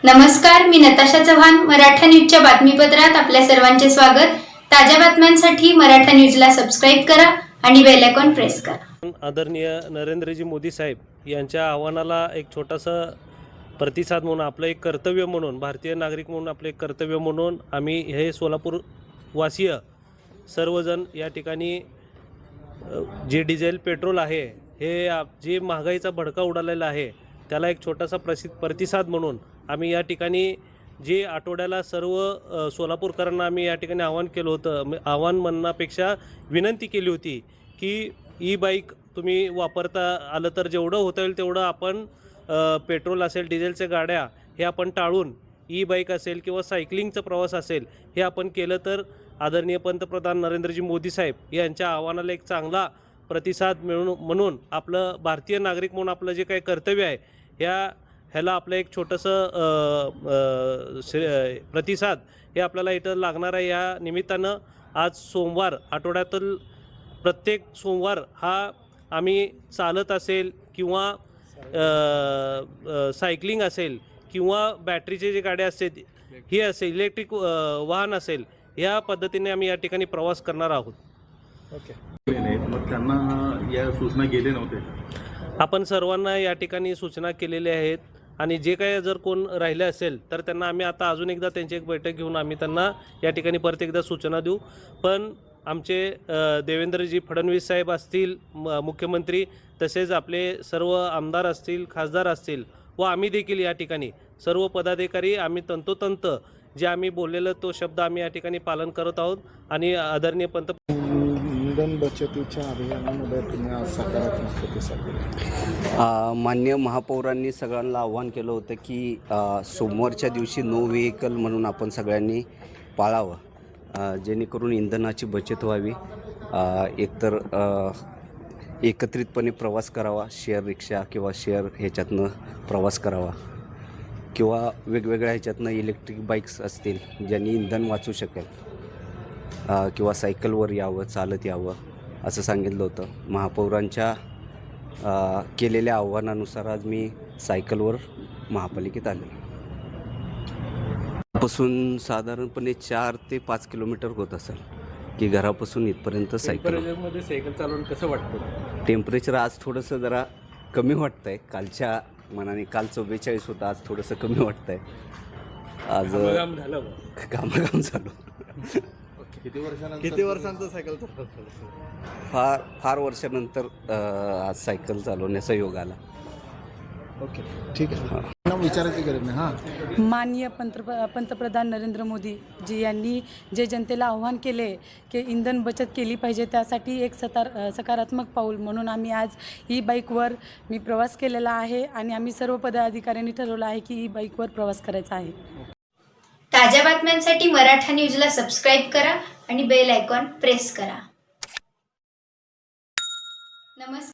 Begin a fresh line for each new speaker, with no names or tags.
नमस्कार, मी नताशा चव्हाण. मराठा न्यूजच्या बातमीपत्रात आपल्या सर्वांचे स्वागत. ताज्या बातम्यांसाठी मराठा न्यूजला सबस्क्राईब करा आणि बेल आयकॉन प्रेस करा.
आदरणीय नरेंद्रजी मोदी साहेब यांच्या आव्हानाला एक छोटासा प्रतिसाद म्हणून, आपलं एक कर्तव्य म्हणून, भारतीय नागरिक म्हणून आपलं एक कर्तव्य म्हणून आम्ही हे सोलापूर वासीय सर्वजण या ठिकाणी जे डिझेल पेट्रोल आहे, हे जे महागाईचा भडका उडालेला आहे, त्याला एक छोटासा प्रतिसाद म्हणून आम्ही या ठिकाणी जे आठवड्याला सर्व सोलापूरकरांना आम्ही या ठिकाणी आवाहन केलं होतं. आवाहन म्हणण्यापेक्षा विनंती केली होती की ई बाईक तुम्ही वापरता आलं तर जेवढं होता येईल तेवढं आपण पेट्रोल असेल, डिझेलच्या गाड्या हे आपण टाळून ई बाईक असेल किंवा सायकलिंगचा प्रवास असेल हे आपण केलं तर आदरणीय पंतप्रधान नरेंद्रजी मोदी साहेब यांच्या आव्हानाला एक चांगला प्रतिसाद म्हणून आपलं भारतीय नागरिक म्हणून आपलं जे काही कर्तव्य आहे ह्याला आपलं एक छोटंसं प्रतिसाद हे आपल्याला इथं लागणार आहे. या निमित्तानं आज सोमवार, आठवड्यातील प्रत्येक सोमवार हा आम्ही चालत असेल किंवा सायकलिंग असेल किंवा बॅटरीचे जे गाड्या असतील ही असेल, इलेक्ट्रिक वाहन असेल, ह्या पद्धतीने आम्ही या ठिकाणी प्रवास करणार आहोत.
मग त्यांना या सूचना गेले नव्हते.
आपण सर्वांना या ठिकाणी सूचना केलेल्या आहेत आणि जे काही जर कोण राहिले असेल तर त्यांना आम्ही आता अजून एकदा त्यांची एक बैठक घेऊन आम्ही त्यांना या ठिकाणी परत एकदा सूचना देऊ. पण आमचे देवेंद्रजी फडणवीस साहेब असतील, मुख्यमंत्री, तसेच आपले सर्व आमदार असतील, खासदार असतील व आम्ही देखील या ठिकाणी सर्व पदाधिकारी आम्ही तंतोतंत जे आम्ही बोललेलं तो शब्द आम्ही या ठिकाणी पालन करत आहोत. आणि आदरणीय
इंधन बचतीच्या अभियानामध्ये तुम्ही आज सकारात्मक प्रतिसाद दिला.
माननीय महापौरांनी सगळ्यांना आव्हान केलं होतं की सोमवारच्या दिवशी नो व्हेकल म्हणून आपण सगळ्यांनी पाळावं, जेणेकरून इंधनाची बचत व्हावी. एकतर एकत्रितपणे प्रवास करावा, शेअर रिक्षा किंवा शेअर ह्याच्यातनं प्रवास करावा किंवा वेगवेगळ्या ह्याच्यातनं इलेक्ट्रिक बाईक्स असतील ज्यांनी इंधन वाचू शकेल, किंवा सायकलवर यावं, चालत यावं असं सांगितलं होतं. महापौरांच्या केलेल्या आव्हानानुसार आज मी सायकलवर महापालिकेत आले. पासून साधारणपणे 4 ते 5 किलोमीटर होत असेल की घरापासून इथपर्यंत सायकल
चालवून कसं वाटतं?
टेम्परेचर आज थोडंसं जरा कमी वाटतं आहे. कालच्या मनाने काल 44 होतं, आज थोडंसं कमी वाटतं आहे. आज कामाकाम झालं.
किती वर्षांचं सायकल
फार वर्षानंतर आज सायकल चालवण्याचा योग आला.
ओके, ठीक आहे. विचारायची गरज नाही. हां,
माननीय पंतप्रधान नरेंद्र मोदी जी यांनी जे जनतेला आव्हान केले की इंधन बचत केली पाहिजे, त्यासाठी एक सकारात्मक पाऊल म्हणून आम्ही आज ई बाईकवर मी प्रवास केलेला आहे आणि आम्ही सर्व पदाधिकाऱ्यांनी ठरवलं आहे की ई बाईकवर प्रवास करायचा आहे.
ताज्या बातम्यांसाठी मराठा न्यूजला सबस्क्राईब करा आणि बेल आयकॉन प्रेस करा. नमस्कार.